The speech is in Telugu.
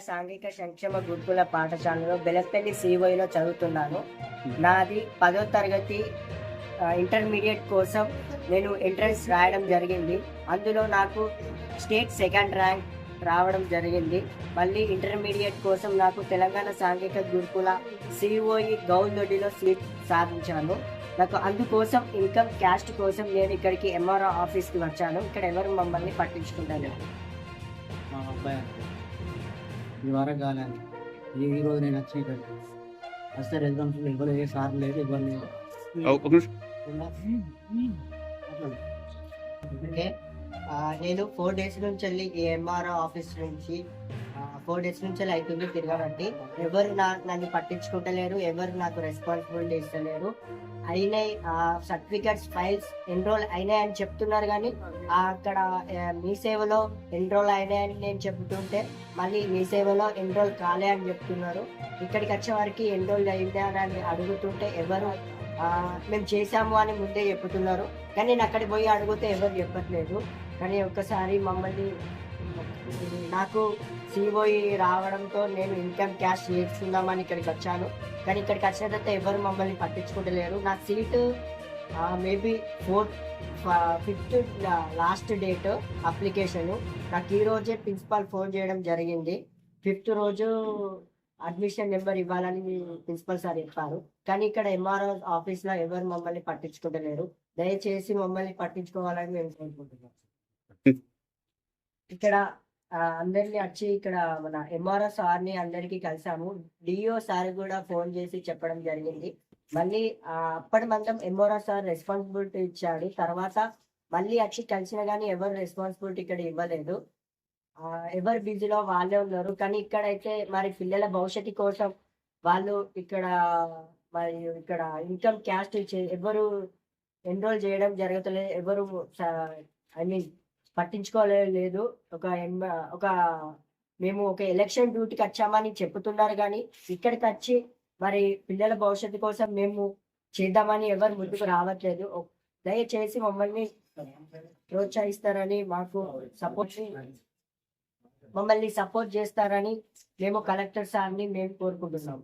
సాంఘిక సంక్షేమ గురుకుల పాఠశాలలో బెలపల్లి సిఓలో చదువుతున్నాను. నాది 10వ తరగతి ఇంటర్మీడియట్ కోసం నేను ఎంట్రన్స్ రాయడం జరిగింది. అందులో నాకు స్టేట్ సెకండ్ ర్యాంక్ రావడం జరిగింది. మళ్ళీ ఇంటర్మీడియట్ కోసం నాకు తెలంగాణ సాంఘిక గురుకుల సిఓఈ గౌల్దొడ్డిలో సీట్ సాధించాను. నాకు అందుకోసం ఇన్కమ్ క్యాస్ట్ కోసం నేను ఇక్కడికి ఎంఆర్ఓ ఆఫీస్కి వచ్చాను. ఇక్కడ ఎవరు మమ్మల్ని పట్టించుకుంటారు. మా అబ్బాయి ఈ వారం కాలేదు. ఈ రోజు నేను వచ్చి ఇక్కడికి వస్తే రెసిడెన్షియల్ ఎవరు ఏ సార్ లేదు, ఎవరు లేదు. అంటే నేను 4 days నుంచి వెళ్ళి ఈ ఎంఆర్ఓ ఆఫీస్ నుంచి 4 days నుంచి అవుతుంది తిరగబట్టి ఎవరు నన్ను పట్టించుకుంటలేరు, ఎవరు నాకు రెస్పాన్సిబిలిటీ ఇస్తలేరు. అయినాయి సర్టిఫికెట్స్ ఫైల్స్ ఎన్రోల్ అయినాయి అని చెప్తున్నారు, కానీ అక్కడ మీ సేవలో ఎన్రోల్ అయినాయని నేను చెప్తుంటే మళ్ళీ మీ సేవలో ఎన్రోల్ కాలే అని చెప్తున్నారు. ఇక్కడికి వచ్చే వారికి ఎన్రోల్ అయిందా అని అడుగుతుంటే ఎవరు మేము చేసాము అని ముందే చెప్తున్నారు, కానీ నేను అక్కడికి పోయి అడిగితే ఎవరు చెప్పట్లేదు. కానీ ఒక్కసారి మమ్మల్ని నాకు సిఓఈ రావడంతో నేను ఇన్కమ్ క్యాష్ నేర్చుకుందామని ఇక్కడికి వచ్చాను. కానీ ఇక్కడికి వచ్చిన తర్వాత ఎవరు మమ్మల్ని పట్టించుకుంటలేరు. నా seat maybe 5th last date application. నాకు ఈ రోజే ప్రిన్సిపాల్ ఫోన్ చేయడం జరిగింది. 5th రోజు అడ్మిషన్ నెంబర్ ఇవ్వాలని ప్రిన్సిపల్ సార్ చెప్పారు. కానీ ఇక్కడ ఎంఆర్ఓ ఆఫీస్లో ఎవరు మమ్మల్ని పట్టించుకుంటలేరు. దయచేసి మమ్మల్ని పట్టించుకోవాలని మేము కోరుకుంటున్నాం. ఇక్కడ అందరినీ వచ్చి ఇక్కడ మన ఎంఆర్ఓ సార్ని అందరికీ కలిసాము. డిఓ సార్ కూడా ఫోన్ చేసి చెప్పడం జరిగింది. మళ్ళీ అప్పటి మందం ఎంఆర్ఓ సార్ రెస్పాన్సిబిలిటీ ఇచ్చాడు. తర్వాత మళ్ళీ వచ్చి కలిసిన కానీ ఎవరు రెస్పాన్సిబిలిటీ ఇక్కడ ఇవ్వలేదు. ఎవరు బిజీలో వాళ్ళే ఉన్నారు. కానీ ఇక్కడైతే మరి పిల్లల భవిష్యత్తు కోసం వాళ్ళు ఇక్కడ మరి ఇక్కడ ఇన్కమ్ క్యాస్ట్ ఎవరు ఎన్రోల్ చేయడం జరుగుతలేదు, ఎవరు ఐ మీన్ పట్టించుకోలేదు. ఒక మేము ఒక ఎలక్షన్ డ్యూటీకి వచ్చామని చెప్తున్నారు, కానీ ఇక్కడికి వచ్చి మరి పిల్లల భవిష్యత్తు కోసం మేము చేద్దామని ఎవరు ముందుకు రావట్లేదు. దయచేసి మమ్మల్ని ప్రోత్సహిస్తారని మమ్మల్ని సపోర్ట్ చేస్తారని మేము కలెక్టర్ సార్ని మేము కోరుకుంటున్నాం.